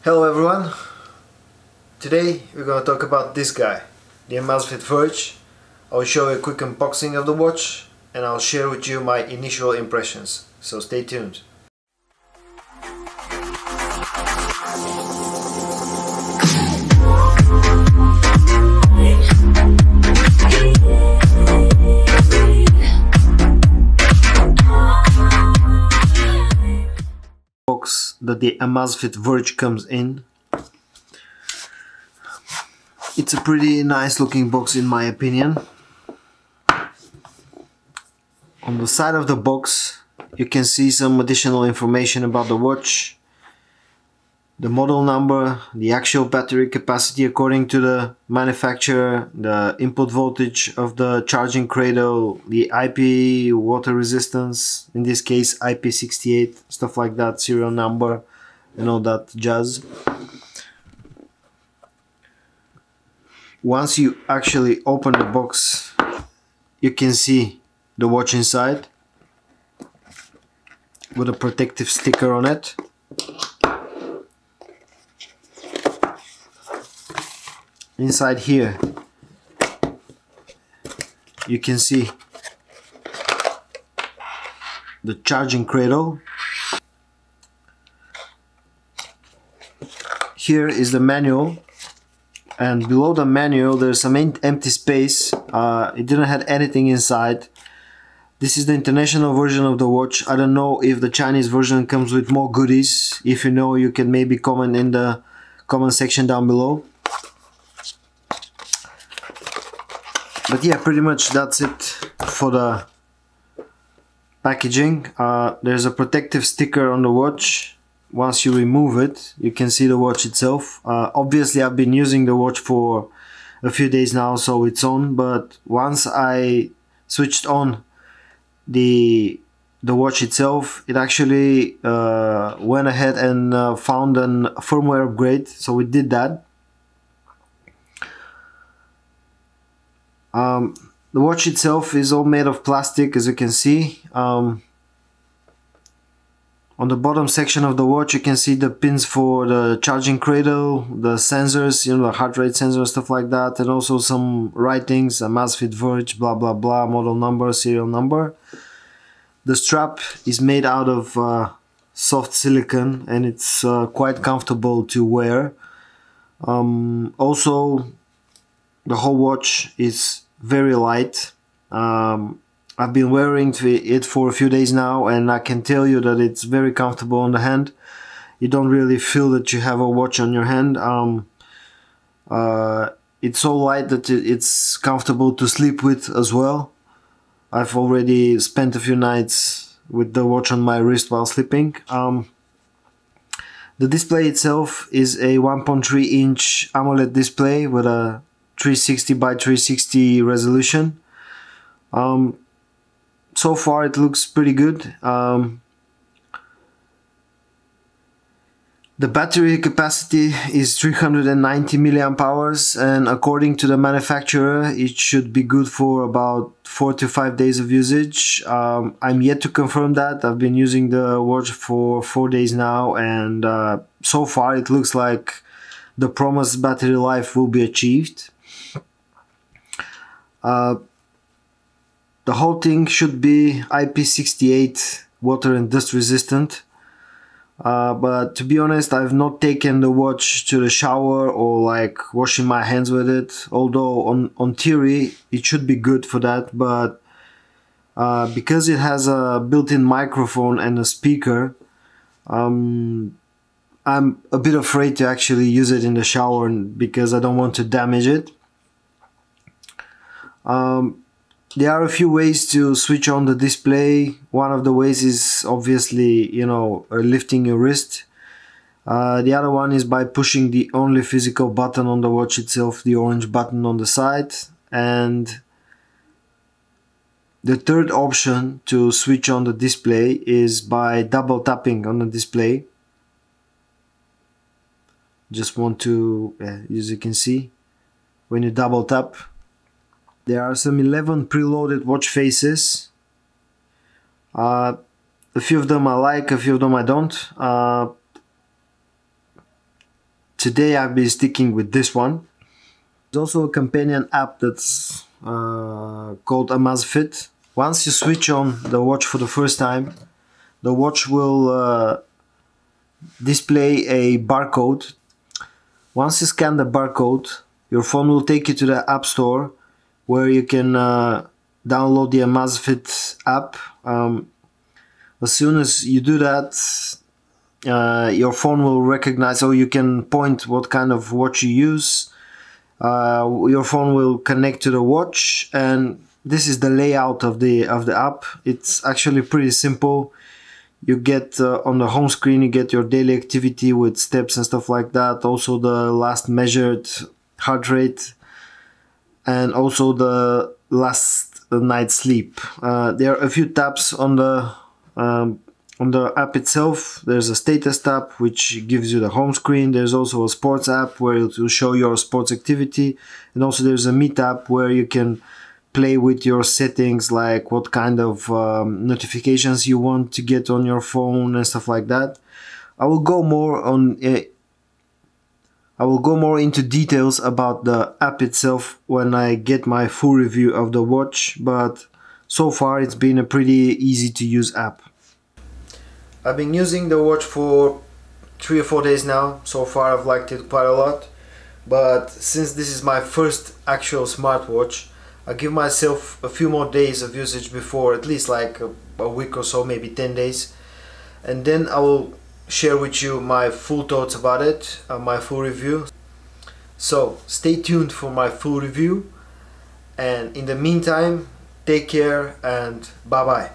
Hello everyone, today we're going to talk about this guy, the Amazfit Verge. I'll show you a quick unboxing of the watch and I'll share with you my initial impressions, so stay tuned. That the Amazfit Verge comes in. It's a pretty nice looking box in my opinion. On the side of the box you can see some additional information about the watch, the model number, the actual battery capacity according to the manufacturer, the input voltage of the charging cradle, the IP water resistance, in this case IP68, stuff like that, serial number and all that jazz. Once you actually open the box you can see the watch inside with a protective sticker on it. Inside here you can see the charging cradle. Here is the manual, and below the manual there's some empty space. It didn't have anything inside. This is the international version of the watch. I don't know if the Chinese version comes with more goodies. If you know, you can maybe comment in the comment section down below. But yeah, pretty much that's it for the packaging. There's a protective sticker on the watch. Once you remove it, you can see the watch itself. Obviously I've been using the watch for a few days now, so it's on, but once I switched on the watch itself, it actually went ahead and found a firmware upgrade, so we did that. The watch itself is all made of plastic, as you can see. On the bottom section of the watch you can see the pins for the charging cradle, the sensors, you know, the heart rate sensor, stuff like that, and also some writings, Amazfit Verge, blah blah blah, model number, serial number. The strap is made out of soft silicone and it's quite comfortable to wear. Also the whole watch is very light. I've been wearing it for a few days now and I can tell you that it's very comfortable on the hand. You don't really feel that you have a watch on your hand. It's so light that it's comfortable to sleep with as well. I've already spent a few nights with the watch on my wrist while sleeping. The display itself is a 1.3 inch AMOLED display with a 360 by 360 resolution. So far it looks pretty good. The battery capacity is 390 milliamp hours, and according to the manufacturer it should be good for about 4 to 5 days of usage. I'm yet to confirm that. I've been using the watch for 4 days now, and so far it looks like the promised battery life will be achieved. The whole thing should be IP68 water and dust resistant, but to be honest I've not taken the watch to the shower or like washing my hands with it, although on theory it should be good for that, but because it has a built-in microphone and a speaker, I'm a bit afraid to actually use it in the shower because I don't want to damage it. There are a few ways to switch on the display. One of the ways is obviously, you know, lifting your wrist. The other one is by pushing the only physical button on the watch itself, the orange button on the side. And the third option to switch on the display is by double tapping on the display. Just want to, as you can see, when you double tap, there are some 11 preloaded watch faces. A few of them I like, a few of them I don't. today I've been sticking with this one. There's also a companion app that's called Amazfit. Once you switch on the watch for the first time, the watch will display a barcode. Once you scan the barcode, your phone will take you to the App Store where you can download the Amazfit app. As soon as you do that, your phone will recognize, or you can point what kind of watch you use. Your phone will connect to the watch, and this is the layout of the app. It's actually pretty simple. You get on the home screen, you get your daily activity with steps and stuff like that. Also the last measured heart rate, and also the last night's sleep. There are a few tabs on the app itself. There's a status tab which gives you the home screen. There's also a sports app where it will show your sports activity, and also there's a me tab where you can play with your settings, like what kind of notifications you want to get on your phone and stuff like that. I will go more into details about the app itself when I get my full review of the watch, but so far it's been a pretty easy to use app. I've been using the watch for 3 or 4 days now. So far I've liked it quite a lot, but since this is my first actual smartwatch, I give myself a few more days of usage before, at least like a week or so, maybe 10 days, and then I will share with you my full thoughts about it, my full review. So stay tuned for my full review, and in the meantime, take care and bye bye.